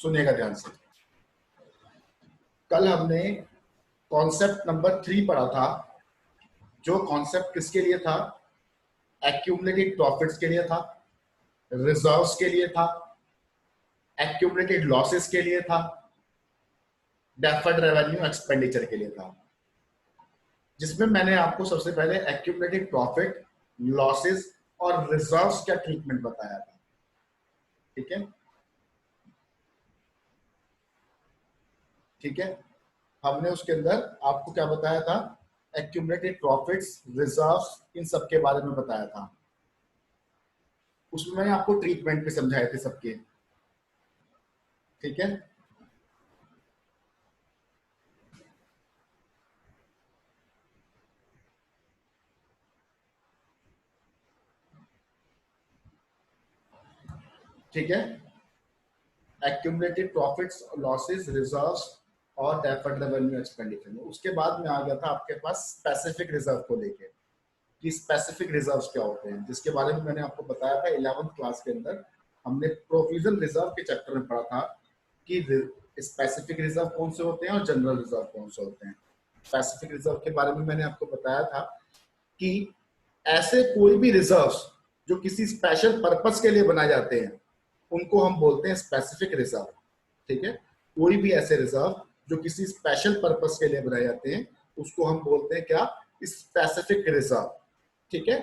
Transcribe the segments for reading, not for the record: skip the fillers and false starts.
सुनिएगा ध्यान से। कल हमने कॉन्सेप्ट नंबर 3 पढ़ा था, जो कॉन्सेप्ट किसके लिए था? एक्यूमुलेटेड प्रॉफिट्स के लिए था, रिजर्व्स के लिए था, एक्यूमुलेटेड लॉसेस के लिए था, डेफर्ड रेवेन्यू एक्सपेंडिचर के लिए था, जिसमें मैंने आपको सबसे पहले एक्यूमुलेटेड प्रॉफिट, लॉसेस और रिजर्व्स का ट्रीटमेंट बताया था। ठीक है, ठीक है। हमने उसके अंदर आपको क्या बताया था? एक्यूमुलेटेड प्रॉफिट्स, रिजर्व्स, इन सब के बारे में बताया था। उसमें मैंने आपको ट्रीटमेंट भी समझाए थे सबके। ठीक है, ठीक है। एक्यूमुलेटेड प्रॉफिट्स, लॉसेस, रिजर्व्स और डेफर्ड रेवेन्यू एक्सपेंडिचर में। उसके बाद में आ गया था आपके पास स्पेसिफिक रिजर्व को लेके, कि स्पेसिफिक रिजर्व्स क्या होते हैं, जिसके बारे में मैंने आपको बताया था 11th क्लास के अंदर। हमने प्रोविजन रिजर्व के चैप्टर में पढ़ा था कि स्पेसिफिक रिजर्व कौन से होते हैं और जनरल रिजर्व कौन से होते हैं। स्पेसिफिक रिजर्व के बारे में मैंने आपको बताया था कि ऐसे कोई भी रिजर्व्स जो किसी स्पेशल पर्पस के लिए बनाए जाते हैं उनको हम बोलते हैं स्पेसिफिक रिजर्व। ठीक है, कोई भी ऐसे रिजर्व जो किसी स्पेशल पर्पस के लिए बनाए जाते हैं उसको हम बोलते हैं क्या? Specific reserve. ठीक है,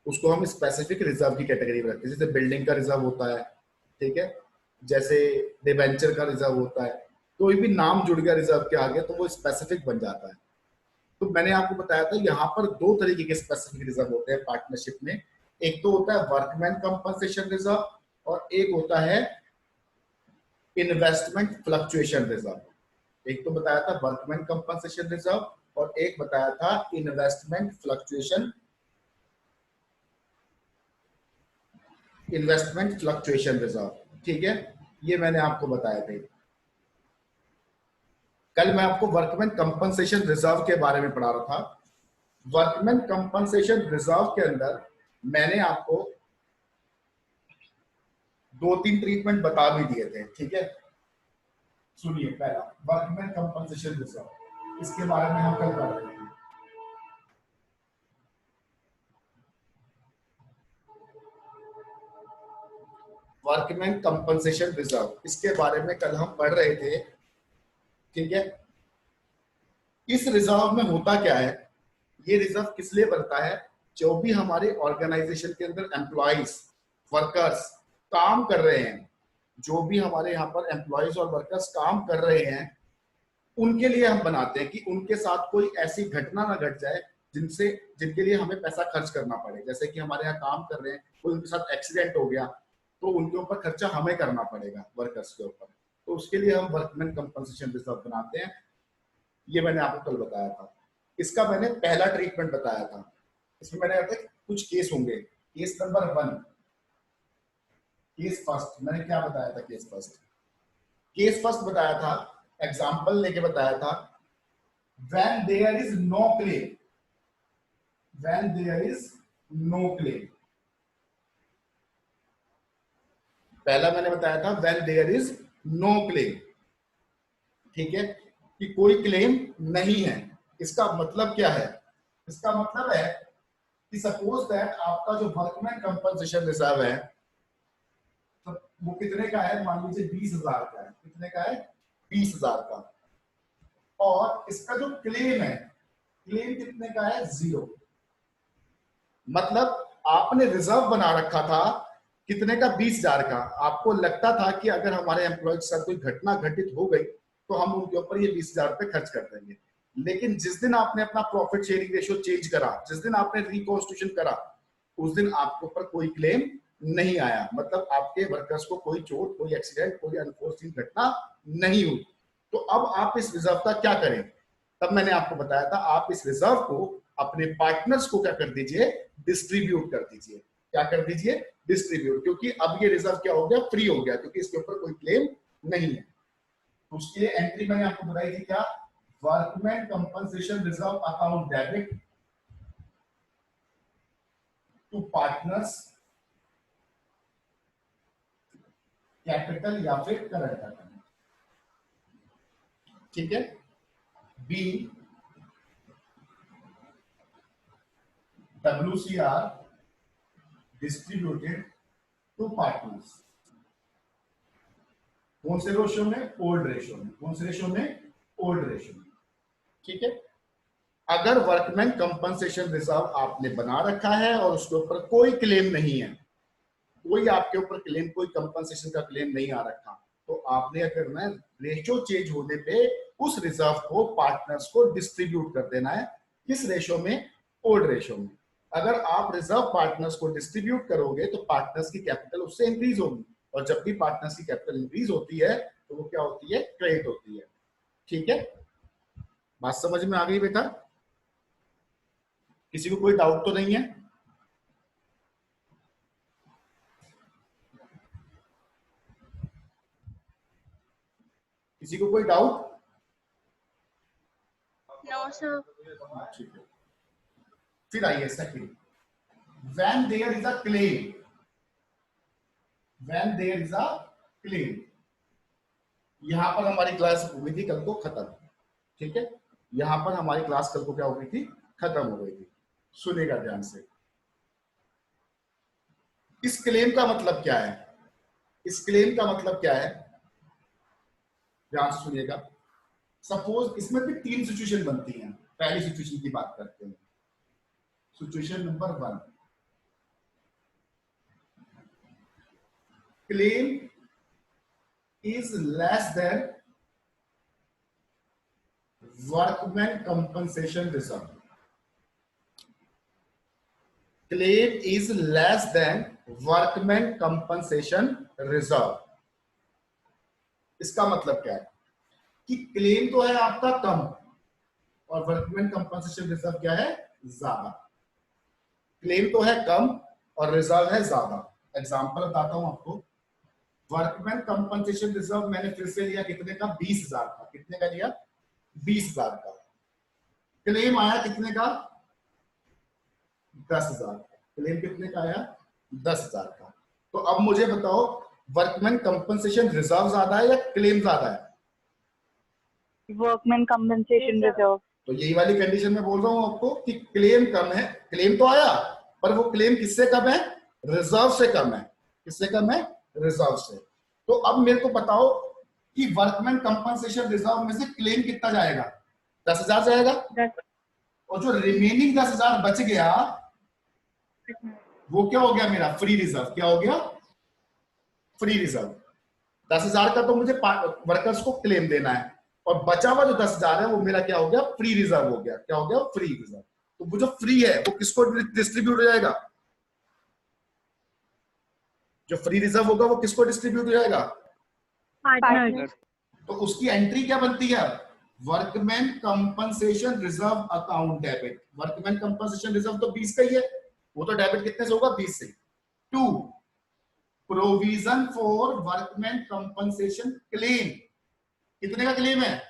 उसको हम स्पेसिफिक रिजर्व की कैटेगरी में रखते हैं। जैसे बिल्डिंग का रिजर्व होता है, ठीक है, जैसे डिबेंचर का रिजर्व होता है, कोई भी नाम जुड़ गया रिजर्व के आगे तो वो स्पेसिफिक बन जाता है। तो मैंने आपको बताया था यहाँ पर दो तरीके के स्पेसिफिक रिजर्व होते हैं पार्टनरशिप में। एक तो होता है वर्कमैन कंपनसेशन रिजर्व और एक होता है इन्वेस्टमेंट फ्लक्चुएशन रिजर्व। एक तो बताया था वर्कमैन कंपनसेशन रिजर्व और एक बताया था इन्वेस्टमेंट फ्लक्चुएशन रिजर्व। ठीक है, ये मैंने आपको बताया थे। कल मैं आपको वर्कमैन कंपनसेशन रिजर्व के बारे में पढ़ा रहा था। वर्कमैन कंपनसेशन रिजर्व के अंदर मैंने आपको 2-3 ट्रीटमेंट बता भी दिए थे। ठीक है, सुनिए। पहला वर्कमैन कंपनसेशन रिजर्व, इसके बारे में हम कल पढ़ रहे हैं। वर्कमैन कंपनसेशन रिजर्व, इसके बारे में कल हम पढ़ रहे थे। ठीक है, इस रिजर्व में होता क्या है? ये रिजर्व किस लिए बनता है? जो भी हमारे ऑर्गेनाइजेशन के अंदर एम्प्लॉइज, वर्कर्स काम कर रहे हैं, जो भी हमारे यहाँ पर एम्प्लॉइज और वर्कर्स काम कर रहे हैं, उनके लिए हम बनाते हैं कि उनके साथ कोई ऐसी घटना ना घट जाए जिनसे जिनके लिए हमें पैसा खर्च करना पड़े। जैसे कि हमारे यहाँ काम कर रहे हैं, कोई उनके साथ एक्सीडेंट हो गया तो उनके ऊपर खर्चा हमें करना पड़ेगा, वर्कर्स के ऊपर। तो उसके लिए हम वर्कमैन कंपनसेशन रिजर्व बनाते हैं। ये मैंने आपको कल बताया था। इसका मैंने पहला ट्रीटमेंट बताया था। इसमें मैंने कहा था कुछ केस होंगे। केस नंबर 1, केस फर्स्ट, मैंने क्या बताया था? केस फर्स्ट बताया था, एग्जाम्पल लेके बताया था, when there is no claim, when there is no claim। पहला मैंने बताया था when there is no claim। ठीक है, कि कोई क्लेम नहीं है। इसका मतलब क्या है? इसका मतलब है कि सपोज दैट आपका जो वर्कमैन कंपनसेशन रिजर्व है तो वो कितने का है? मान लीजिए 20,000 का है। कितने का है? 20,000 का। और इसका जो क्लेम है, क्लेम कितने का है? 0। मतलब आपने रिजर्व बना रखा था कितने का? 20,000 का। आपको लगता था कि अगर हमारे एम्प्लॉय के साथ कोई घटना घटित हो गई तो हम उनके ऊपर ये 20,000 रुपए खर्च कर देंगे। लेकिन जिस दिन आपने अपना प्रॉफिट शेयरिंग रेशियो चेंज करा, जिस दिन आपने रिकॉन्स्टिट्यूशन करा, उस दिन आपके ऊपर कोई क्लेम नहीं आया। मतलब आपके वर्कर्स को कोई चोट, कोई एक्सीडेंट, कोई अनफोर्सिन घटना नहीं हुई। तो अब आप इस रिजर्व का क्या करें? तब मैंने आपको बताया था आप इस रिजर्व को अपने पार्टनर्स को क्या कर दीजिए? डिस्ट्रीब्यूट कर दीजिए। क्या कर दीजिए? डिस्ट्रीब्यूट। क्योंकि अब ये रिजर्व क्या हो गया? फ्री हो गया, क्योंकि इसके ऊपर कोई क्लेम नहीं है। तो उसके लिए एंट्री मैंने आपको बताई थी क्या? Workman compensation reserve account debit to partners capital या फिर करंट अकाउंट। ठीक है। B WCR distributed to partners. कौन से रेशियो में? ओल्ड रेशियो में। कौन से रेशियो में? ओल्ड रेशियो में। ठीक है। अगर वर्कमैन कंपनसेशन रिजर्व आपने बना रखा है और उसके ऊपर कोई क्लेम नहीं है, कोई आपके ऊपर क्लेम, कोई कंपनसेशन का क्लेम नहीं आ रखा, तो आपने क्या करना है? रेशियो चेंज होने पे उस रिजर्व को पार्टनर्स को डिस्ट्रीब्यूट कर देना है। किस रेशियो में? ओल्ड रेशियो में। अगर आप रिजर्व पार्टनर्स को डिस्ट्रीब्यूट करोगे तो पार्टनर्स की कैपिटल उससे इंक्रीज होगी, और जब भी पार्टनर्स की कैपिटल इंक्रीज होती है तो वो क्या होती है? क्रेडिट होती है। ठीक है। बात समझ में आ गई बेटा? किसी को कोई डाउट तो नहीं है? किसी को कोई डाउट? No sir. ठीक है। फिर आइए second, when there is a claim. When there is a claim, यहां पर हमारी क्लास हो गई थी कल को खत्म। ठीक है। यहां पर हमारी क्लास कल को क्या हो गई थी? खत्म हो गई थी। सुनेगा ध्यान से। इस क्लेम का मतलब क्या है? इस क्लेम का मतलब क्या है? ध्यान से सुनिएगा। सपोज इसमें भी 3 सिचुएशन बनती हैं। पहली सिचुएशन की बात करते हैं। Situation number 1, claim is less than workman compensation reserve. Claim is less than workman compensation reserve. इसका मतलब क्या है कि क्लेम तो है आपका कम और वर्कमैन कंपनसेशन रिजर्व क्या है? ज्यादा। क्लेम तो है कम और रिजर्व है ज्यादा। एग्जांपल बताता हूं आपको। वर्कमैन कंपनसेशन रिजर्व मैंने फिर से लिया कितने का? 20,000 का। कितने का लिया? 20,000 का। क्लेम आया कितने का? 10,000। क्लेम कितने का आया? 10,000 का। तो अब मुझे बताओ, वर्कमैन कंपनसेशन रिजर्व ज्यादा है या क्लेम ज्यादा है? Workman compensation reserve. तो यही वाली कंडीशन में बोल रहा हूं आपको कि क्लेम कम है। क्लेम तो आया, पर वो क्लेम किससे कम है? रिजर्व से कम है। किससे कम है? रिजर्व से। तो अब मेरे को बताओ कि वर्कमैन कंपनसेशन रिजर्व में से क्लेम कितना जाएगा? 10,000 जाएगा। और जो रिमेनिंग 10,000 बच गया वो क्या हो गया? मेरा फ्री रिजर्व। क्या हो गया? Free reserve. 10,000 का तो मुझे वर्कर्स को क्लेम देना है, और बचा हुआ जो 10,000 है वो मेरा क्या हो गया? फ्री रिजर्व हो गया। क्या हो गया? Free reserve. तो वो जो फ्री है वो किसको डिस्ट्रीब्यूट हो जाएगा? जो फ्री रिजर्व होगा वो किसको डिस्ट्रीब्यूट हो जाएगा? पार्टनर। तो उसकी एंट्री क्या बनती है? Workman compensation reserve account debit. Workman compensation reserve तो 20 का ही है, वो तो डेबिट कितने से होगा? 20 से। 2, provision for workman compensation claim. कितने का क्लेम है?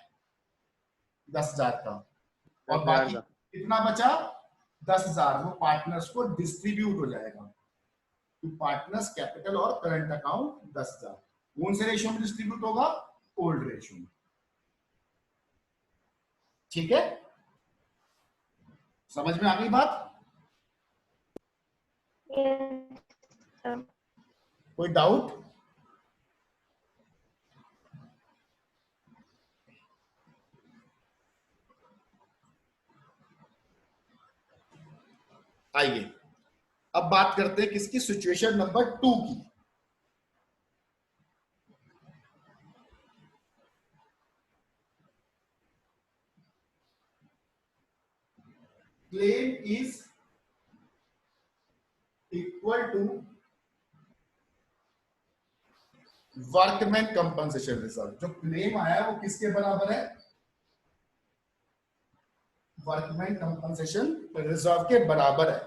10,000 का। और बाकी कितना बचा? 10,000 वो पार्टनर्स को डिस्ट्रीब्यूट हो जाएगा। तो पार्टनर्स कैपिटल और करंट अकाउंट 10,000 कौन से रेशियो में डिस्ट्रीब्यूट होगा? ओल्ड रेशियो में। ठीक है। समझ में आ गई बात? कोई डाउट? आइए अब बात करते हैं किसकी? सिचुएशन नंबर 2 की। Claim is equal to workman compensation reserve. जो क्लेम आया है वो किसके बराबर है? वर्कमैन कंपनसेशन रिजर्व के बराबर है।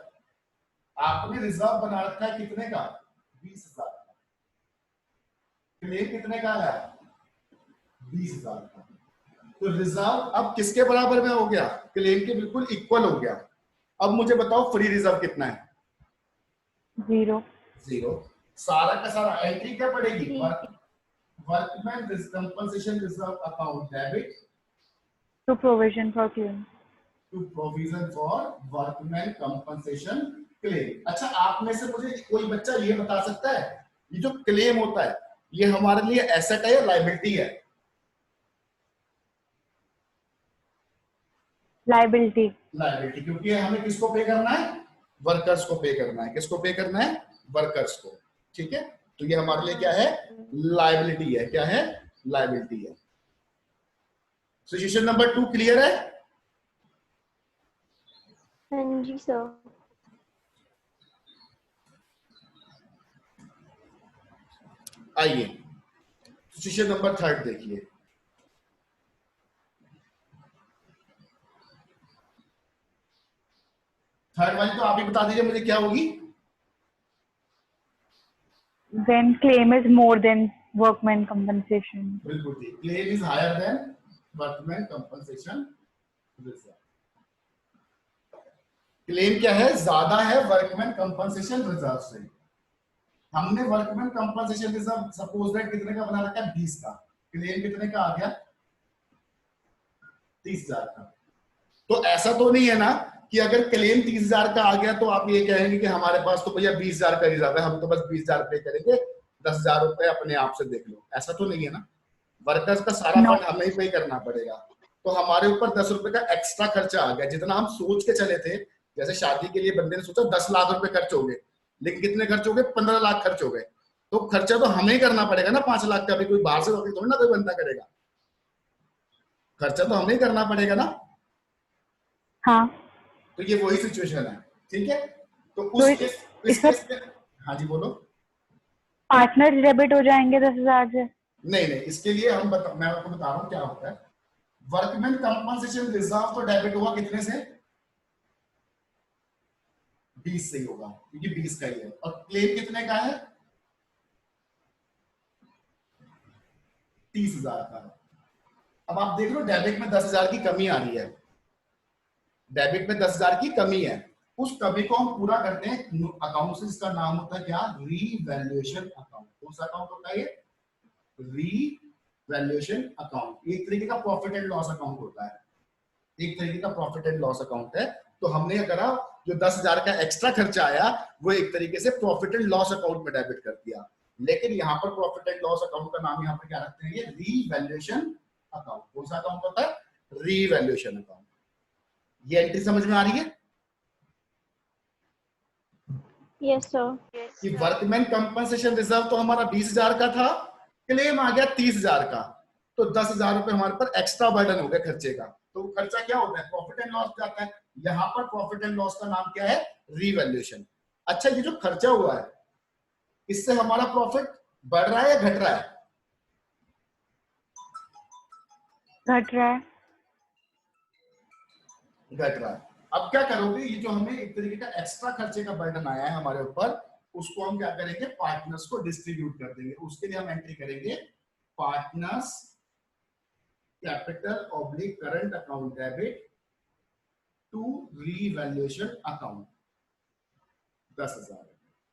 आपने रिजर्व बना रखा है कितने का? 20,000 का। क्लेम कितने का आया? 20,000 का। तो रिजर्व अब किसके बराबर में हो गया? क्लेम के बिल्कुल इक्वल हो गया। अब मुझे बताओ फ्री रिजर्व कितना है? 0। सारा का सारा एंट्री क्या पड़ेगी? Workman compensation reserve account debit To provision for claim. To provision for workman compensation claim. अच्छा, आप में से मुझे कोई बच्चा ये बता सकता है, ये जो क्लेम होता है ये हमारे लिए एसेट है या लायबिलिटी है? Liability. लायबिलिटी, क्योंकि हमें किसको पे करना है? वर्कर्स को पे करना है। किसको पे करना है? वर्कर्स को। ठीक है, तो ये हमारे लिए क्या है? लायबिलिटी है। क्या है? लायबिलिटी है। सिचुएशन नंबर 2 क्लियर है? हाँ जी सर। आइए सिचुएशन नंबर 3 देखिए। थर्ड वाली तो आप ही बता दीजिए मुझे क्या होगी। When claim is more than workman compensation. बिल्कुल ठीक, claim is higher than workman compensation reserve. Claim क्या है? ज्यादा है वर्कमैन कंपनसेशन रिजर्व से। हमने workman compensation reserve suppose that कितने का बना रखा है? 20 का। क्लेम कितने का आ गया? 30,000 का। तो ऐसा तो नहीं है ना कि अगर क्लेम 30,000 का आ गया तो आप ये कहेंगे कि हमारे पास तो भैया 20,000 का रिजर्व है, हम तो बस 20,000 पे करेंगे, 10,000 रुपए अपने आप से देख लो। ऐसा तो नहीं है ना, वर्कर्स का सारा No. फंड हमें ही पे करना पड़ेगा। तो हमारे ऊपर 10 रुपए का एक्स्ट्रा खर्चा आ गया, जितना हम सोच के चले थे। जैसे शादी के लिए बंदे ने सोचा 10 लाख रुपए खर्च हो गए, लेकिन कितने खर्च हो गए? 15 लाख खर्च हो गए। तो खर्चा तो हमें ही करना पड़ेगा ना 5 लाख का भी। कोई बाहर से थोड़ी ना कोई बंदा करेगा, खर्चा तो हमें ही करना पड़ेगा ना। हाँ, तो ये वही सिचुएशन है। ठीक है, तो तो इस केस में हाँ जी बोलो। पार्टनर डेबिट हो जाएंगे 10,000 से। नहीं नहीं, इसके लिए मैं आपको बता रहा हूँ क्या होता है। वर्कमैन कंपनसेशन रिजर्व तो डेबिट हुआ कितने से? 20 से ही होगा, क्योंकि 20 का ही है। और क्लेम कितने का है? 30,000 का। अब आप देख लो डेबिट में 10,000 की कमी आ रही है। डेबिट में 10,000 की कमी है, उस कमी को हम पूरा करते हैं अकाउंट से, जिसका नाम होता है क्या? Revaluation account. कौन सा अकाउंट होता है ये? Revaluation account. एक तरीके का प्रॉफिट एंड लॉस अकाउंट होता है, एक तरीके का प्रॉफिट एंड लॉस अकाउंट है। तो हमने करा, जो 10,000 का एक्स्ट्रा खर्चा आया वो एक तरीके से प्रॉफिट एंड लॉस अकाउंट में डेबिट कर दिया। लेकिन यहाँ पर प्रॉफिट एंड लॉस अकाउंट का नाम यहाँ पर क्या रखते हैं? ये रीवैल्यूएशन अकाउंट। कौन सा अकाउंट होता है? Revaluation account. ये एंट्री समझ में आ रही है? Yes sir. कि वर्कमैन कंपनसेशन रिजर्व तो हमारा 20,000 का था, क्लेम आ गया 30,000 का, तो 10,000 रुपए हमारे पर एक्स्ट्रा बर्डन हो गया खर्चे का। तो खर्चा क्या होता है? प्रॉफिट एंड लॉस जाता है। यहाँ पर प्रॉफिट एंड लॉस का नाम क्या है? रीवैल्यूएशन। अच्छा, ये जो खर्चा हुआ है इससे हमारा प्रॉफिट बढ़ रहा है या घट रहा है? घट रहा है। घट रहा है। अब क्या करोगे? ये जो हमें एक तरीके का एक्स्ट्रा खर्चे का बर्डन आया है हमारे ऊपर, उसको हम क्या करेंगे? पार्टनर्स को डिस्ट्रीब्यूट कर देंगे। उसके लिए हम एंट्री करेंगे partners capital oblique current account debit to revaluation account 10,000।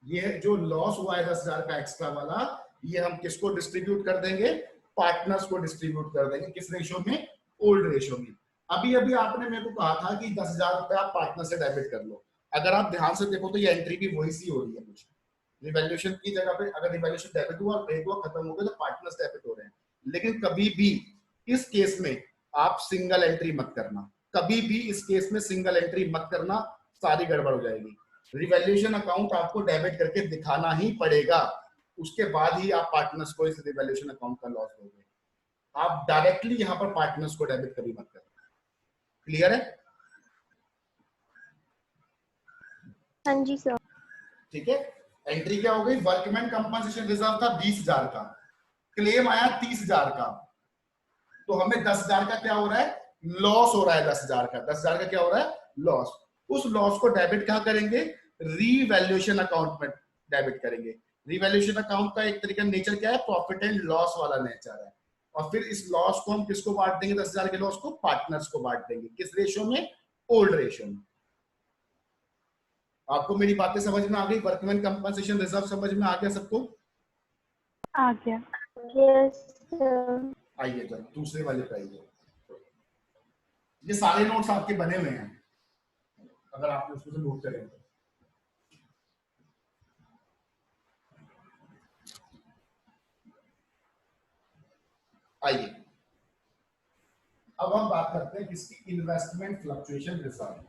ये जो लॉस हुआ है 10,000 का एक्स्ट्रा वाला, ये हम किसको डिस्ट्रीब्यूट कर देंगे? पार्टनर्स को डिस्ट्रीब्यूट कर देंगे। किस रेशियो में? ओल्ड रेशियो में। अभी अभी आपने मेरे को कहा था कि 10,000 रुपए आप पार्टनर से डेबिट कर लो। अगर आप ध्यान से देखो तो ये एंट्री भी वही सी हो रही है कुछ। रिवैल्यूएशन की जगह पे अगर रिवैल्यूएशन डेबिट हुआ और क्रेडिट हुआ, खत्म हो गया, तो पार्टनर्स डेबिट हो रहे हैं। लेकिन कभी भी इस केस में आप सिंगल एंट्री मत करना। कभी भी इस केस में सिंगल एंट्री मत करना, सारी गड़बड़ हो जाएगी। रिवैल्यूएशन अकाउंट आपको डेबिट करके दिखाना ही पड़ेगा, उसके बाद ही आप पार्टनर्स को इस रिवैल्यूएशन अकाउंट का लॉस दोगे। आप डायरेक्टली यहां पर पार्टनर्स को डेबिट कभी मत करना। क्लियर है? हाँ जी सर। ठीक है, एंट्री क्या हो गई? वर्कमैन कंपनसेशन रिजर्व था 20,000 का, क्लेम आया 30,000 का, तो हमें 10,000 का क्या हो रहा है? लॉस हो रहा है। 10,000 का, 10,000 का क्या हो रहा है? लॉस। उस लॉस को डेबिट कहां करेंगे? रीवैल्यूएशन अकाउंट में डेबिट करेंगे। रिवैल्यूएशन अकाउंट का एक तरीका नेचर क्या है? प्रॉफिट एंड लॉस वाला नेचर है। और फिर इस लॉस को हम किसको बांट देंगे? 10,000 के लॉस को पार्टनर्स को बांट देंगे। किस रेशियो में? ओल्ड रेशियो में। आपको मेरी बातें समझ में आ गई? वर्कमैन कंपनसेशन रिजर्व समझ में आ गया सबको? आ गया। Yes, sir. आइए जरा दूसरे वाले पे आइए। ये सारे नोट्स आपके बने हुए हैं, अगर आपने उसमें से नोट करें तो। आइए अब हम बात करते हैं किसकी, इन्वेस्टमेंट फ्लक्चुएशन रिजर्व।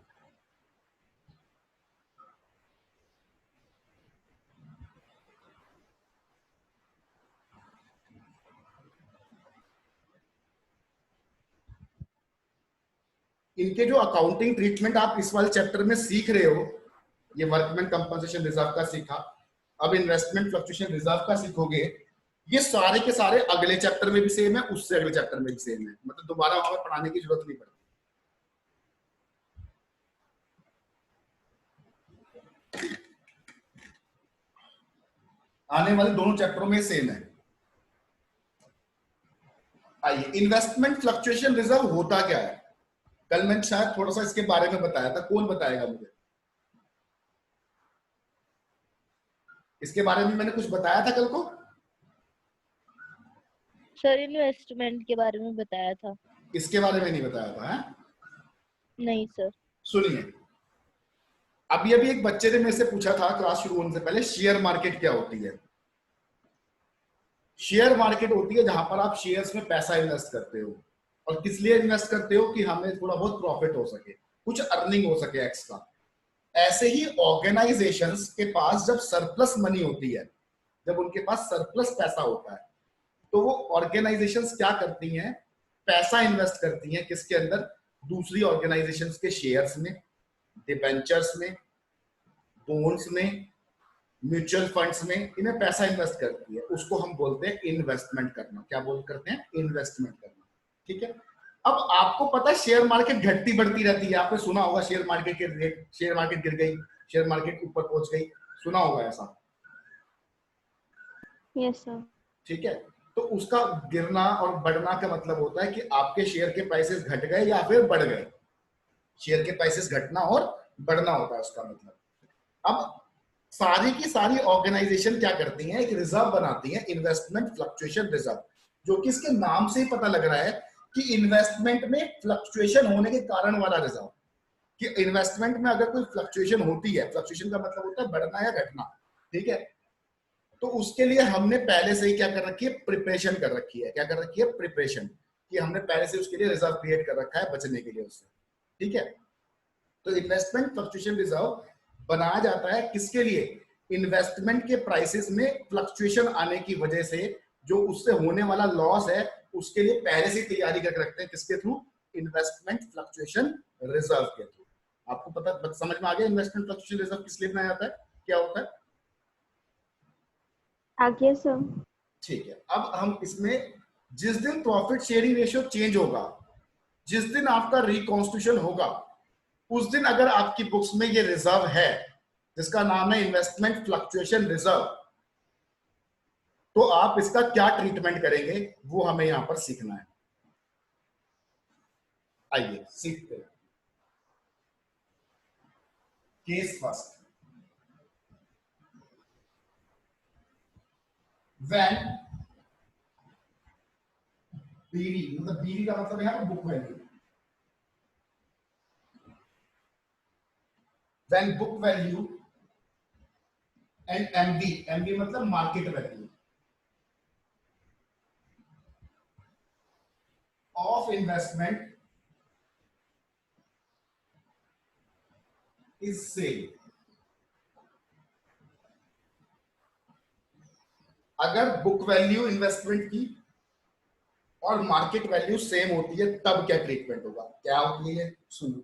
इनके जो अकाउंटिंग ट्रीटमेंट आप इस वाले चैप्टर में सीख रहे हो, ये वर्कमैन कंपनसेशन रिजर्व का सीखा, अब इन्वेस्टमेंट फ्लक्चुएशन रिजर्व का सीखोगे। ये सारे के सारे अगले चैप्टर में भी सेम है, उससे अगले चैप्टर में भी सेम है, मतलब दोबारा हमें पढ़ाने की जरूरत नहीं पड़ती। आने वाले दोनों चैप्टरों में सेम है। आइए, इन्वेस्टमेंट फ्लक्चुएशन रिजर्व होता क्या है? कल मैंने शायद थोड़ा सा इसके बारे में बताया था, कौन बताएगा मुझे? इसके बारे में मैंने कुछ बताया था कल को? सर इन्वेस्टमेंट के बारे में बताया था। इसके बारे में नहीं बताया था है? नहीं सर। सुनिए, अभी अभी एक बच्चे ने मेरे से पूछा था क्लास शुरू होने से पहले, शेयर मार्केट क्या होती है? शेयर मार्केट होती है जहां पर आप शेयर्स में पैसा इन्वेस्ट करते हो, और किस लिए इन्वेस्ट करते हो कि हमें थोड़ा बहुत प्रॉफिट हो सके, कुछ अर्निंग हो सके एक्स्ट्रा। ऐसे ही ऑर्गेनाइजेशंस के पास जब सरप्लस मनी होती है, जब उनके पास सरप्लस पैसा होता है, तो वो ऑर्गेनाइजेशंस क्या करती हैं? पैसा इन्वेस्ट करती हैं किसके अंदर? दूसरी ऑर्गेनाइजेशंस के शेयर्स में, डिबेंचर्स में, बॉन्ड्स में, म्यूचुअल फंड्स में, इन्हें पैसा इन्वेस्ट करती है। उसको हम बोलते हैं इन्वेस्टमेंट करना। क्या बोल करते हैं? इन्वेस्टमेंट करना। ठीक है। अब आपको पता है शेयर मार्केट घटती बढ़ती रहती है, आपने सुना होगा शेयर मार्केट के रेट, शेयर मार्केट गिर गई, शेयर मार्केट ऊपर पहुंच गई, सुना होगा ऐसा? Yes, sir. ठीक है। तो उसका गिरना और बढ़ना का मतलब होता है कि आपके शेयर के प्राइसेस घट गए या फिर बढ़ गए। शेयर के प्राइसेस घटना और बढ़ना होता है उसका मतलब। अब सारी की सारी ऑर्गेनाइजेशन क्या करती हैं? एक रिजर्व बनाती हैं, इन्वेस्टमेंट फ्लक्चुएशन रिजर्व, जो कि इसके नाम से ही पता लग रहा है कि इन्वेस्टमेंट में फ्लक्चुएशन होने के कारण वाला रिजर्व। कि इन्वेस्टमेंट में अगर कोई फ्लक्चुएशन होती है, फ्लक्चुएशन का मतलब होता है बढ़ना या घटना, ठीक है, तो उसके लिए हमने पहले से ही क्या कर रखी है? प्रिपरेशन कर रखी है। क्या कर रखी है? प्रिपरेशन। कि हमने पहले से उसके लिए रिजर्व क्रिएट कर रखा है बचने के लिए उससे। ठीक है। तो इन्वेस्टमेंट फ्लक्चुएशन रिजर्व बनाया जाता है किसके लिए? इन्वेस्टमेंट के प्राइसेस में फ्लक्चुएशन आने की वजह से जो उससे होने वाला लॉस है, उसके लिए पहले से तैयारी करके रखते हैं। किसके थ्रू? इन्वेस्टमेंट फ्लक्चुएशन रिजर्व के थ्रू। आपको पता, समझ में आ गया इन्वेस्टमेंट फ्लक्चुएशन रिजर्व किस लिए बनाया जाता है, क्या होता है? आगे सर। ठीक है। अब हम इसमें जिस दिन प्रॉफिट शेयरिंग रेशियो चेंज होगा, जिस दिन आपका रिकॉन्स्टिट्यूशन होगा, उस दिन अगर आपकी बुक्स में ये रिजर्व है जिसका नाम है इन्वेस्टमेंट फ्लक्चुएशन रिजर्व, तो आप इसका क्या ट्रीटमेंट करेंगे वो हमें यहां पर सीखना है। आइए सीखते हैं। केस फर्स्ट, व्हेन बीवी, मतलब बीवी का मतलब यहां पर book value, when book value and MV मतलब market value of investment is same। अगर बुक वैल्यू इन्वेस्टमेंट की और मार्केट वैल्यू सेम होती है तब क्या ट्रीटमेंट होगा? क्या होती है? सुनो,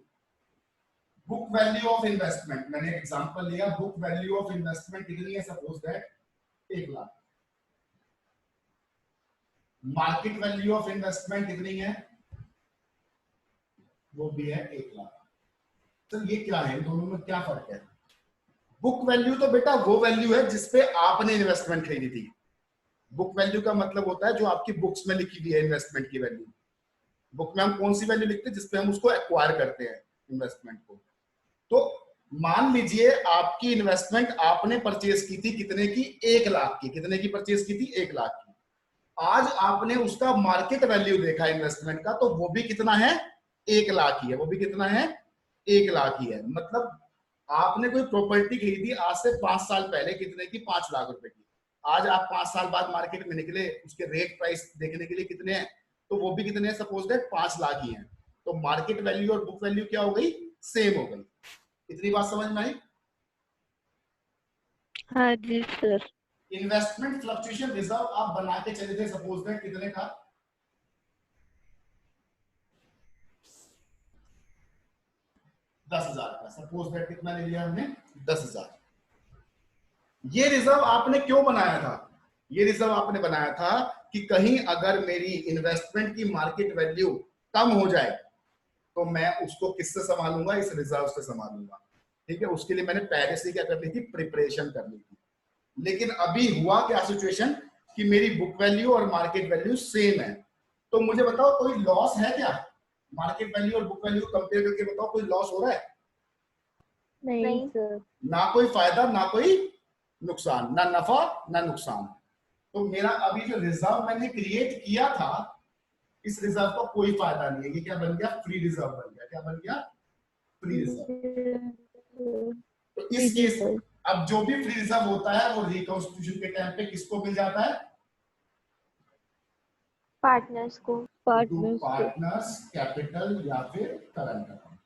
बुक वैल्यू ऑफ इन्वेस्टमेंट, मैंने एग्जांपल लिया, बुक वैल्यू ऑफ इन्वेस्टमेंट कितनी है? Suppose that 1 lakh. Market value of investment कितनी है? वो भी है 1 लाख। तो ये क्या है, दोनों में क्या फर्क है? बुक वैल्यू तो बेटा वो वैल्यू है जिसपे आपने इन्वेस्टमेंट खरीदी थी। बुक वैल्यू का मतलब होता है जो आपकी बुक्स में लिखी हुई है इन्वेस्टमेंट की वैल्यू। बुक में हम कौन सी वैल्यू लिखते हैं? जिसपे हम उसको एक्वायर करते हैं इन्वेस्टमेंट को। तो मान लीजिए आपकी इन्वेस्टमेंट आपने परचेज की थी कितने की? 1 लाख की। कितने की परचेज की थी? 1 लाख की। आज आपने उसका मार्केट वैल्यू देखा इन्वेस्टमेंट का, तो वो भी कितना है, 1 लाख ही है। वो भी कितना है, 1 लाख ही है। मतलब आपने कोई प्रॉपर्टी खरीदी आज से 5 साल पहले, कितने की, 5 लाख रुपए की। आज आप 5 साल बाद मार्केट में निकले, उसके रेट प्राइस देखने के लिए कितने हैं, तो वो भी कितने हैं, सपोज दैट 5 लाख ही हैं। तो मार्केट वैल्यू और बुक वैल्यू क्या हो गई, सेम हो गई। इतनी बात समझ में आई? हाँ जी सर। इन्वेस्टमेंट फ्लक्चुएशन रिजर्व आप बना के चले थे, सपोज दैट कितने का, 10,000 का। सपोज दैट कितना ले लिया हमने, 10,000। ये रिजर्व आपने क्यों बनाया था? ये रिजर्व आपने बनाया था कि कहीं अगर मेरी इन्वेस्टमेंट की मार्केट वैल्यू कम हो जाए तो मैं उसको किससे संभालूंगा, इस रिजर्व से संभालूंगा। ठीक है, उसके लिए मैंने पहले से क्या कर ली थी, प्रिपरेशन कर ली थी। लेकिन अभी हुआ क्या सिचुएशन कि मेरी बुक वैल्यू और मार्केट वैल्यू सेम है। तो मुझे बताओ कोई लॉस है क्या? मार्केट वैल्यू और बुक वैल्यू कंपेयर करके बताओ, कोई लॉस हो रहा है? नहीं सर। ना कोई फायदा ना कोई नुकसान, ना नफा ना नुकसान। तो मेरा अभी जो रिजर्व मैंने क्रिएट किया था, इस रिजर्व का कोई फायदा नहीं है। ये क्या बन गया, फ्री रिजर्व बन गया। क्या बन गया, फ्री रिजर्व। तो इस केस अब जो भी फ्री रिजर्व होता है वो रिकॉन्स्टिट्यूशन के टाइम पे किसको मिल जाता है, पार्टनर्स को। पार्टनर्स, कैपिटल या फिर करंट अकाउंट।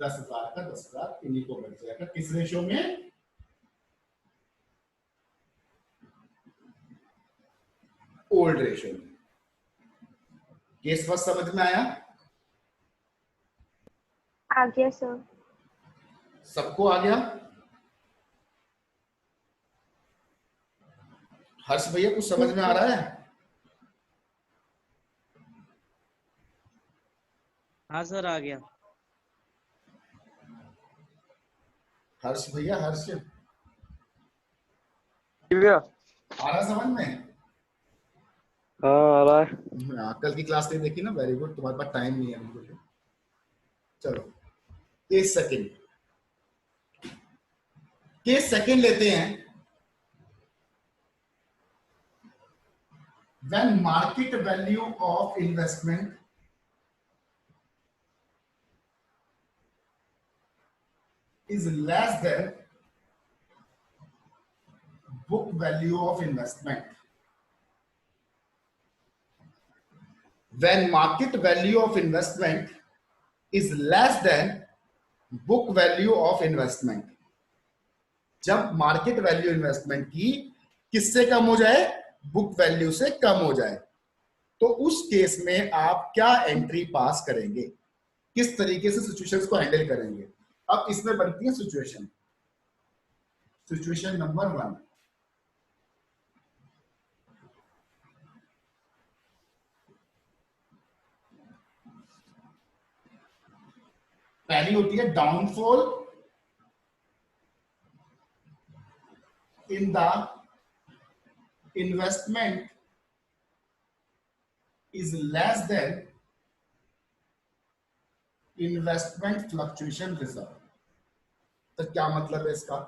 10,000 का 10,000 इन्हीं को मिल जाएगा। किस रेशो में, ओल्ड रेशो में। केस फर्स्ट समझ में आया? आ गया सर। सबको आ गया? हर्ष भैया कुछ समझ में आ रहा है? हाँ सर आ गया। हर्ष भैया, हर्ष आ भैया रहा समझ में? हाँ आ रहा है। हाँ, कल की क्लास नहीं देखी ना, वेरी गुड। तुम्हारे पास टाइम नहीं है बिल्कुल। चलो केस सेकंड, केस सेकंड लेते हैं। When market value of investment is less than book value of investment, when market value of investment is less than book value of investment, जब market value investment की किससे कम हो जाए, book value से कम हो जाए, तो उस केस में आप क्या एंट्री पास करेंगे, किस तरीके से सिचुएशंस को हैंडल करेंगे। अब इसमें बनती है सिचुएशन, सिचुएशन नंबर 1। पहली होती है downfall in the investment is less than investment fluctuation reserve। तो क्या मतलब है इसका,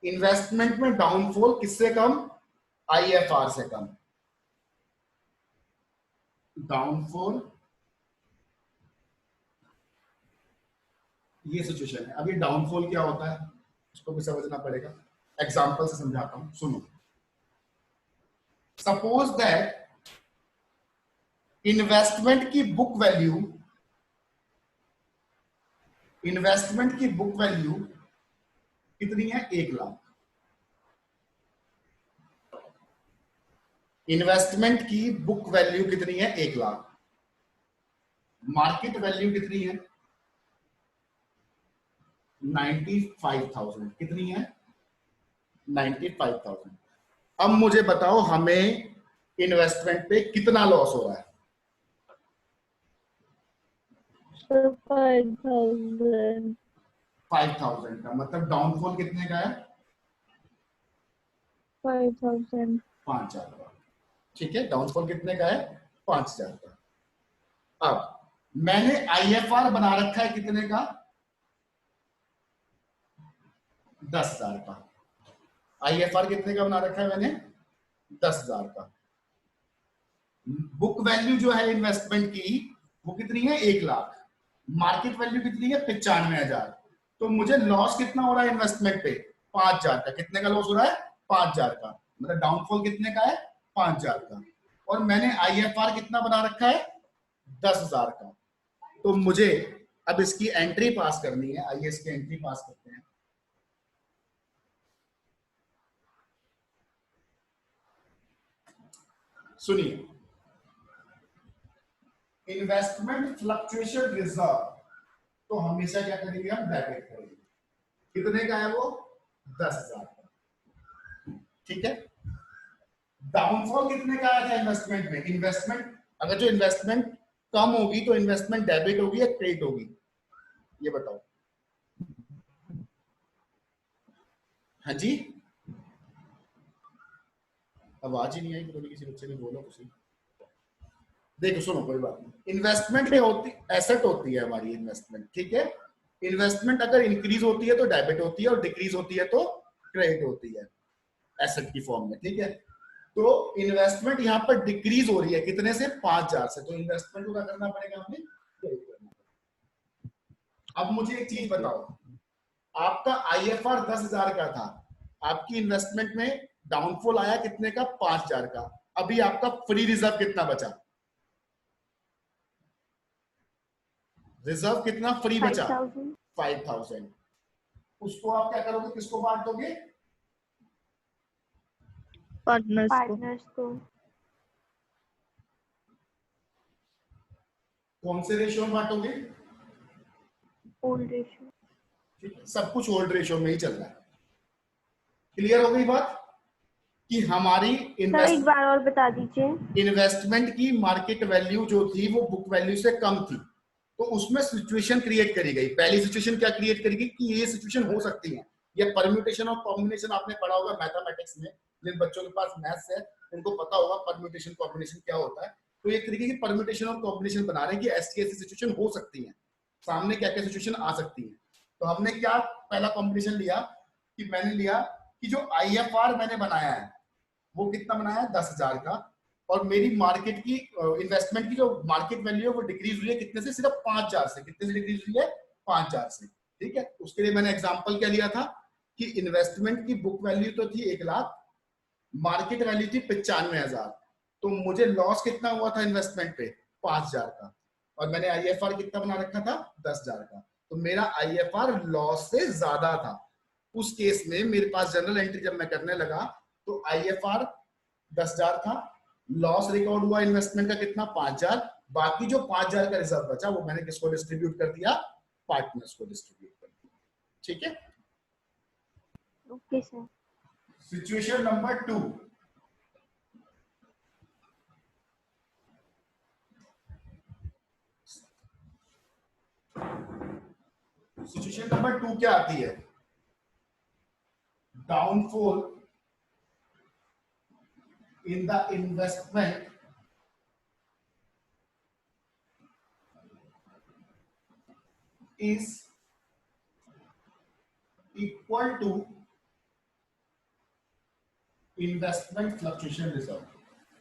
इन्वेस्टमेंट में डाउनफॉल किससे कम, IFR से कम। डाउनफॉल, ये सिचुएशन है। अभी डाउनफॉल क्या होता है उसको भी समझना पड़ेगा, एग्जांपल से समझाता हूं, सुनो। सपोज दैट इन्वेस्टमेंट की बुक वैल्यू, इन्वेस्टमेंट की बुक वैल्यू कितनी है, 1 लाख। इन्वेस्टमेंट की बुक वैल्यू कितनी है, 1 लाख। मार्केट वैल्यू कितनी है, 95,000। कितनी है, 95,000। अब मुझे बताओ हमें इन्वेस्टमेंट पे कितना लॉस हो रहा है, 5,000। 5,000 का। मतलब डाउनफॉल कितने का है, 5,000। 5,000 का। ठीक है, डाउनफॉल कितने का है, 5,000 का। अब मैंने IFR बना रखा है कितने का, 10,000 का। IFR कितने का बना रखा है मैंने? 10,000 का। बुक वैल्यू जो है इन्वेस्टमेंट की वो कितनी है? 1 लाख। मार्केट वैल्यू कितनी है? 95,000। तो मुझे लॉस कितना हो रहा है इन्वेस्टमेंट पे? 5,000 का। कितने का लॉस हो रहा है? 5,000 का। मतलब डाउनफॉल कितने का है? 5,000 का। और मैंने IFR कितना बना रखा है? 10,000 का। तो मुझे अब इसकी एंट्री पास करनी है। आइए इसकी एंट्री पास करते हैं। सुनिए, इन्वेस्टमेंट फ्लक्चुएशन रिजर्व तो हमेशा क्या करेंगे? हम डेबिट करेंगे। कितने का है वो? 10,000 का। ठीक है। डाउनफॉल कितने का आया था इन्वेस्टमेंट में? इन्वेस्टमेंट अगर जो इन्वेस्टमेंट कम होगी तो इन्वेस्टमेंट डेबिट होगी या क्रेडिट होगी? ये बताओ। हाँ जी, आवाज ही नहीं आई। बोलो, किसी बच्चे ने बोलो कुछ। देखो सुनो, कोई बात नहीं। इन्वेस्टमेंट में होती एसेट होती है हमारी इन्वेस्टमेंट। ठीक है। इन्वेस्टमेंट अगर इंक्रीज होती है तो डेबिट होती है और डिक्रीज होती है तो क्रेडिट होती है एसेट की फॉर्म में। ठीक है। तो इन्वेस्टमेंट यहाँ पर डिक्रीज हो रही है कितने से? 5,000 से। तो इन्वेस्टमेंट को क्या करना पड़ेगा? हमें क्रेडिट करना पड़ेगा। अब मुझे एक चीज बताओ, आपका IFR 10,000 का था, आपकी इन्वेस्टमेंट में डाउनफॉल आया कितने का? 5,000 का। अभी आपका फ्री रिजर्व कितना बचा? रिजर्व कितना फ्री बचा? 5,000 5,000। उसको आप क्या करोगे? किसको बांट दोगे? पार्टनर्स को। पार्टनर्स को। कौन से रेशियो में बांटोगे? Old ratio. ठीक है, सब कुछ ओल्ड रेशियो में ही चल रहा है। क्लियर हो गई बात कि हमारी सर एक बार और बता दीजिए। इन्वेस्टमेंट की मार्केट वैल्यू जो थी वो बुक वैल्यू से कम थी, तो उसमें सिचुएशन क्रिएट करी गई। पहली सिचुएशन क्या क्रिएट करी गई कि ये सिचुएशन हो सकती है। ये परम्यूटेशन और कॉम्बिनेशन आपने पढ़ा होगा मैथमेटिक्स में। जिन बच्चों के पास मैथ्स है उनको पता होगा परम्यूटेशन कॉम्बिनेशन क्या होता है। तो एक तरीके की परम्यूटेशन और कॉम्बिनेशन बना रहे हैं कि ऐसी ऐसी सिचुएशन हो सकती है, सामने क्या क्या सिचुएशन आ सकती है। तो हमने क्या पहला कॉम्बिनेशन लिया कि मैंने लिया कि जो IFR मैंने बनाया है वो कितना बनाया है? 10,000 का। और मेरी मार्केट की इन्वेस्टमेंट की जो मार्केट वैल्यू है वो डिक्रीज हुई है कितने से? सिर्फ 5,000 से। कितने से डिक्रीज हुई है? 5,000 से। ठीक है। उसके लिए मैंने एग्जांपल क्या लिया था कि इन्वेस्टमेंट की बुक वैल्यू तो थी 1 लाख, मार्केट वैल्यू थी 95,000। तो मुझे लॉस कितना हुआ था इन्वेस्टमेंट पे? 5,000 का। और मैंने IFR कितना बना रखा था? 10,000 का। तो मेरा IFR लॉस से ज्यादा था। उस केस में मेरे पास जनरल एंट्री जब मैं करने लगा तो IFR 10,000 था, लॉस रिकॉर्ड हुआ इन्वेस्टमेंट का कितना? 5,000। बाकी जो 5,000 का रिजर्व बचा वो मैंने किसको डिस्ट्रीब्यूट कर दिया? पार्टनर्स को डिस्ट्रीब्यूट कर दिया। ठीक है। Okay sir. Situation number 2। Situation number 2 क्या आती है? Downfall in the investment is equal to investment fluctuation reserve.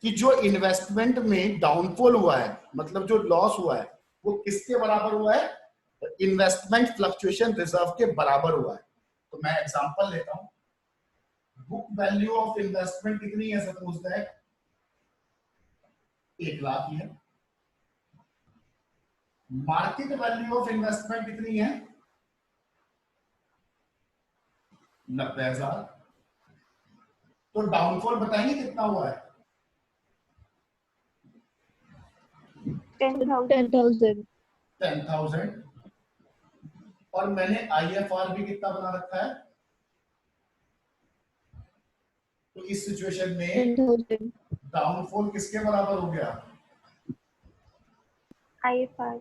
कि जो इन्वेस्टमेंट में डाउनफॉल हुआ है, मतलब जो लॉस हुआ है, वो किसके बराबर हुआ है? इन्वेस्टमेंट फ्लक्चुएशन रिजर्व के बराबर हुआ है। तो मैं एग्जांपल लेता हूं। बुक वैल्यू ऑफ इन्वेस्टमेंट कितनी है? सपोज दैट 1 लाख ही है। मार्केट वैल्यू ऑफ इन्वेस्टमेंट कितनी है? 90,000। तो डाउनफॉल बताएंगे कितना हुआ है? 10,000। 10,000। और मैंने IFR भी कितना बना रखा है? तो इस सिचुएशन में 10,000। डाउनफॉल किसके बराबर हो गया? IFR।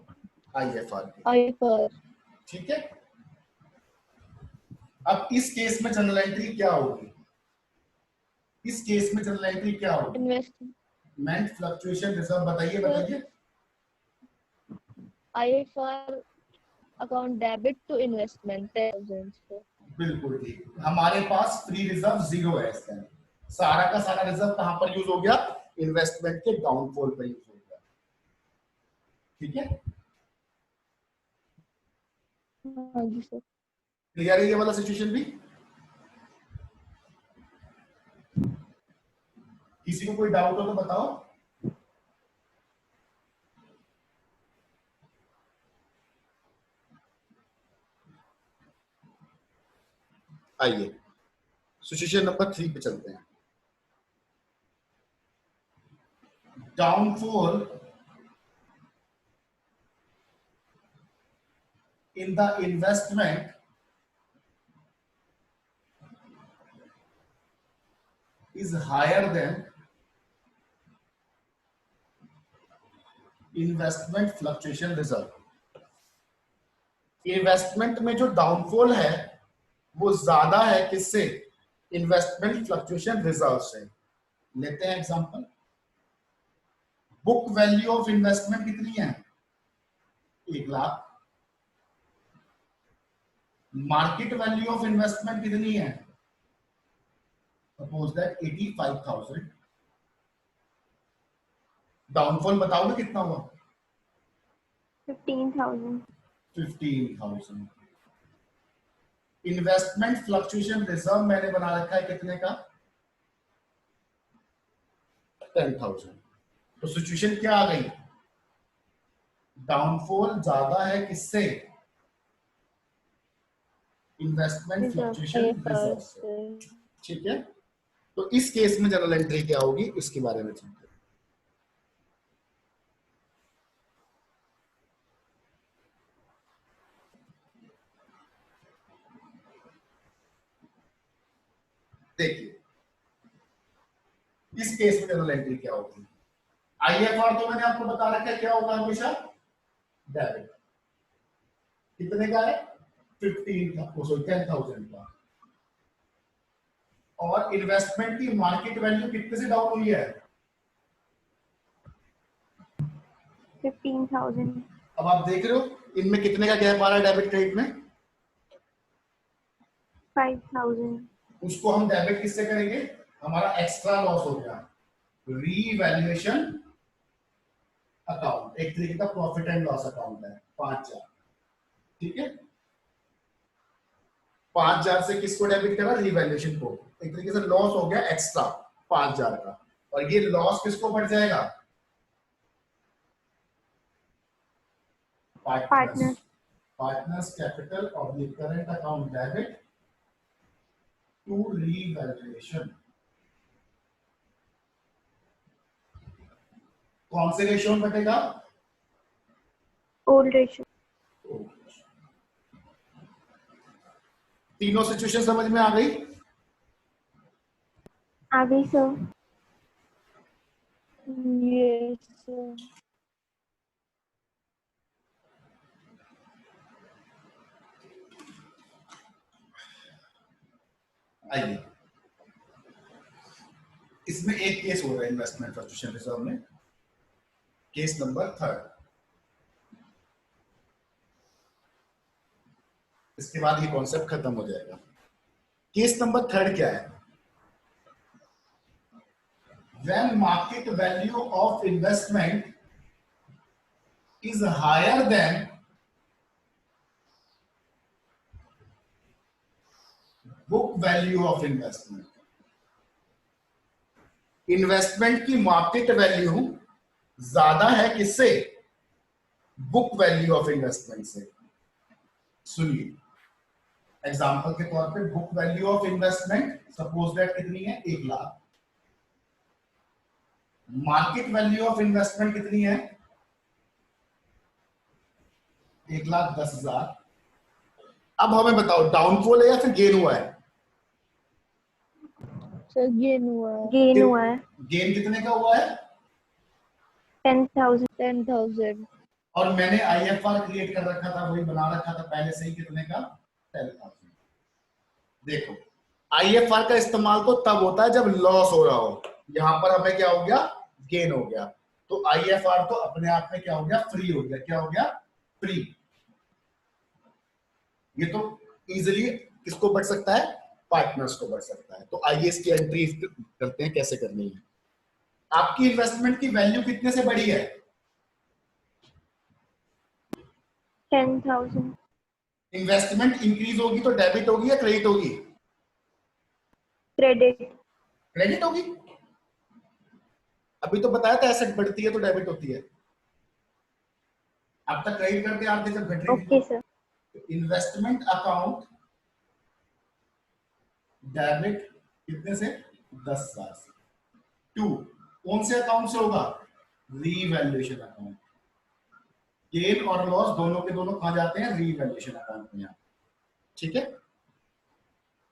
IFR के। IFR। ठीक है। अब इस केस में जनरल एंट्री क्या होगी? इस केस में जनरल एंट्री क्या होगी? Investment fluctuation reserve. बताइए बताइए। IFR account debit to investment 10,000। बिल्कुल ठीक, हमारे पास फ्री रिजर्व 0 है इसका, सारा का सारा रिजर्व कहां पर यूज हो गया, इन्वेस्टमेंट के डाउनफॉल पर यूज हो गया। ठीक है, हाँ जी सर। क्लियर है ये वाला सिचुएशन भी? किसी को कोई डाउट हो तो बताओ। आइए सिचुएशन नंबर 3 पे चलते हैं। Downfall in the investment is higher than investment fluctuation reserve. Investment में जो डाउनफॉल है वो ज्यादा है किससे, इन्वेस्टमेंट फ्लक्चुएशन रिजर्व से। लेते हैं example, book value of investment कितनी है, 1 lakh. Market value of investment कितनी है, सपोज दैट 85,000। डाउनफॉल बताओगे कितना हुआ, 15,000। 15,000। इन्वेस्टमेंट फ्लक्चुएशन रिजर्व मैंने बना रखा है कितने का, 10,000। तो सिचुएशन क्या आ गई, डाउनफॉल ज्यादा है किससे, इन्वेस्टमेंट फ्लक्चुएशन रिजर्व से। ठीक है, तो इस केस में जनरल एंट्री क्या होगी इसके बारे में चिंता। देखिए इस केस में जनरल एंट्री क्या होगी, आईएफआर तो मैंने आपको बता रखा है क्या होगा हमेशा, डेबिट। कितने का है, 10,000 का। और इन्वेस्टमेंट की मार्केट वैल्यू कितने से डाउन हुई है, 15,000। अब आप देख रहे हो इनमें कितने का गैप आ रहा है डेबिट क्रेडिट में, 5,000। उसको हम डेबिट किससे करेंगे, हमारा एक्स्ट्रा लॉस हो गया, रीवैल्यूएशन अकाउंट, एक तरीके का प्रॉफिट एंड लॉस अकाउंट है, 5,000। ठीक है, 5,000 से किसको डेबिट करा, रीवैल्यूएशन को, एक तरीके से लॉस हो गया एक्स्ट्रा 5,000 का। और ये लॉस किसको बढ़ जाएगा, partner. Partners capital of the current account debit to revaluation. कौन से रेशियो में घटेगा, ओल्ड रेशियो। तीनों सिचुएशन समझ में आ गई, आ गई सर। Yes sir. आइए इसमें एक केस हो रहा है इन्वेस्टमेंट फ्लक्चुएशन रिजर्व में, केस नंबर 3। इसके बाद ये कॉन्सेप्ट खत्म हो जाएगा। केस नंबर 3 क्या है, when market value of investment is higher than book value of investment। Investment की मार्केट वैल्यू ज्यादा है किससे, बुक वैल्यू ऑफ इन्वेस्टमेंट से। सुनिए एग्जांपल के तौर पे book value of investment suppose that कितनी है, 1 lakh. Market value of investment कितनी है, 1,10,000। अब हमें बताओ डाउनफॉल है या फिर गेन हुआ है, सर गेन हुआ है। गेन हुआ है, गेन कितने का हुआ है, 10,000। 10,000। और मैंने आईएफआर क्रिएट कर रखा था, वही बना रखा था पहले से ही, कितने का, 10,000। देखो आईएफआर का इस्तेमाल तो तब होता है जब लॉस हो रहा हो, यहां पर हमें क्या हो गया, गेन हो गया। तो आईएफआर तो अपने आप में क्या हो गया, फ्री हो गया। क्या हो गया, फ्री। ये तो इजिली किसको बढ़ सकता है? पार्टनर्स को बढ़ सकता है। तो आइए इसकी एंट्री करते हैं कैसे करनी है। आपकी इन्वेस्टमेंट की वैल्यू कितने से बढ़ी है? 10,000. इन्वेस्टमेंट इंक्रीज होगी तो डेबिट होगी या क्रेडिट होगी? Credit. क्रेडिट होगी। अभी तो बताया था एसेट बढ़ती है तो डेबिट होती है। अब तक क्रेडिट करते आ रहे थे जब घट रही Okay, sir. थी। इन्वेस्टमेंट अकाउंट डेबिट कितने से? 10,000 से। 2 कौन से अकाउंट से होगा? Revaluation account. गेन और लॉस दोनों के दोनों कहां जाते हैं? रीवैल्यूएशन अकाउंट में। ठीक है,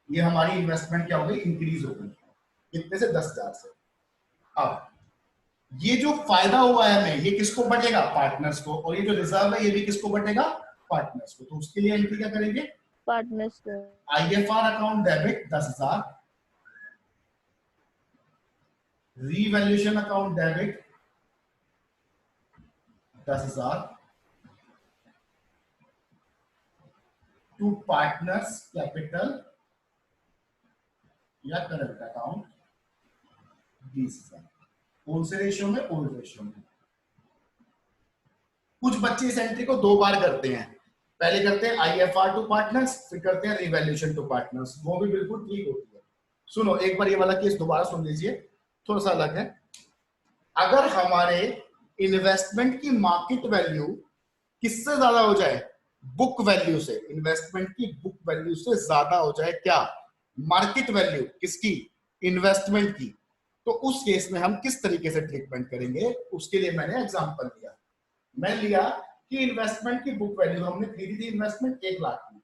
ये हमारी इन्वेस्टमेंट क्या हो गई? इंक्रीज हो गई। कितने से? 10,000 से। अब ये जो फायदा हुआ है हमें, ये किसको बढ़ेगा? पार्टनर्स को। और ये जो रिजर्व है ये भी किसको बढ़ेगा? पार्टनर्स को। तो उसके लिए एंट्री क्या करेंगे? पार्टनर्स को। IFR account debit 10,000, revaluation account debit 10,000 to partners capital या करंट अकाउंट 20,000। कौन से रेशियो में? ओल्ड रेशियो में। कुछ बच्चे इस एंट्री को 2 बार करते हैं। पहले करते हैं IFR टू पार्टनर्स, फिर करते हैं रिवैल्यूएशन टू पार्टनर्स। वो भी बिल्कुल ठीक होती है। सुनो एक बार ये वाला केस दोबारा सुन लीजिए, थोड़ा सा अलग है। अगर हमारे इन्वेस्टमेंट की मार्केट वैल्यू किससे ज्यादा हो जाए? बुक वैल्यू से। इन्वेस्टमेंट की बुक वैल्यू से ज्यादा हो जाए क्या? मार्केट वैल्यू किसकी? इन्वेस्टमेंट की। तो उस केस में हम किस तरीके से ट्रीटमेंट करेंगे? उसके लिए मैंने एग्जांपल लिया। मैं लिया कि इन्वेस्टमेंट की बुक वैल्यू हमने खरीदी थी इन्वेस्टमेंट 1 लाख की।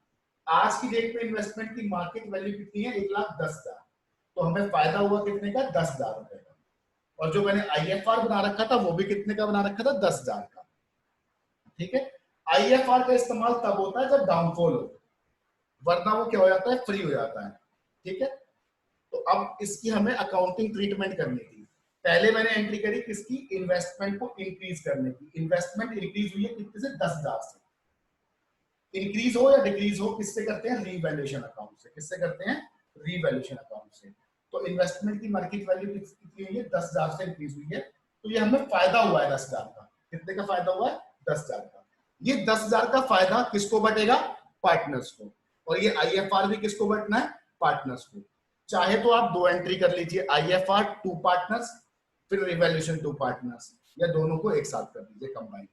आज की डेट में इन्वेस्टमेंट की मार्केट वैल्यू कितनी है? 1,10,000। तो हमें फायदा हुआ कितने का? 10,000 रुपए का। और जो मैंने IFR बना रखा था वो भी कितने का बना रखा था? 10,000 का। ठीक है, IFR का इस्तेमाल तब होता है जब डाउनफॉल हो, वरना वो क्या हो जाता है? फ्री हो जाता है। ठीक है, तो अब इसकी हमें अकाउंटिंग ट्रीटमेंट करनी थी। पहले मैंने एंट्री करी किसकी? इन्वेस्टमेंट को इंक्रीज करने की। इन्वेस्टमेंट इंक्रीज हुई है कितने से? 10,000 से। इंक्रीज हो या डिक्रीज हो, किससे करते हैं? रीवैल्यूएशन अकाउंट से। किससे करते हैं? रीवैल्यूएशन अकाउंट से। तो इन्वेस्टमेंट की मार्केट वैल्यू कितनी हुई है? 10,000 से इंक्रीज हुई है। तो ये हमें फायदा हुआ है 10,000 का। कितने का फायदा हुआ है? 10,000 का। ये 10,000 का फायदा किसको बटेगा? पार्टनर्स को। और ये IFR भी किसको बटना है? पार्टनर्स को। चाहे तो आप 2 एंट्री कर लीजिए, IFR टू पार्टनर्स फिर रिवैल्यूएशन टू पार्टनर्स, या दोनों को एक साथ कर दीजिए कंबाइन।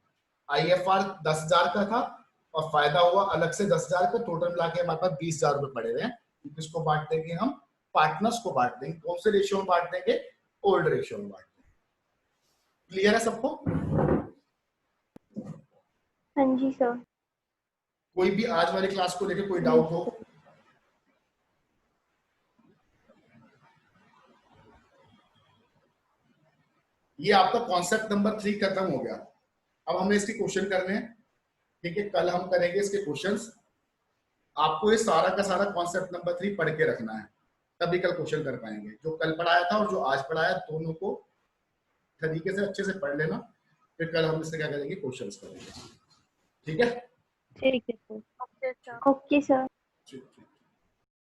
IFR 10,000 का था और फायदा हुआ अलग से 10,000 का। टोटल मिला के हमारे पास 20,000 रुपए पड़े हुए हैं। किसको बांट देंगे हम? पार्टनर्स को बांट देंगे। कौन से रेशियो में बांट देंगे? ओल्ड रेशियो में बांट देंगे। क्लियर है सबको? हाँ जी सर. कोई भी आज वाली क्लास को लेकर कोई डाउट हो? ये आपका कॉन्सेप्ट नंबर 3 खत्म हो गया। अब हमें इसके क्वेश्चन करने हैं। ठीक है, कल हम करेंगे इसके क्वेश्चंस। आपको ये सारा का सारा कॉन्सेप्ट नंबर 3 पढ़ के रखना है, तभी कल क्वेश्चन कर पाएंगे। जो कल पढ़ाया था और जो आज पढ़ाया, दोनों को तरीके से अच्छे से पढ़ लेना, फिर कल हम इससे क्या करेंगे? क्वेश्चंस करेंगे। ठीक है? ठीक है सर. Okay sir.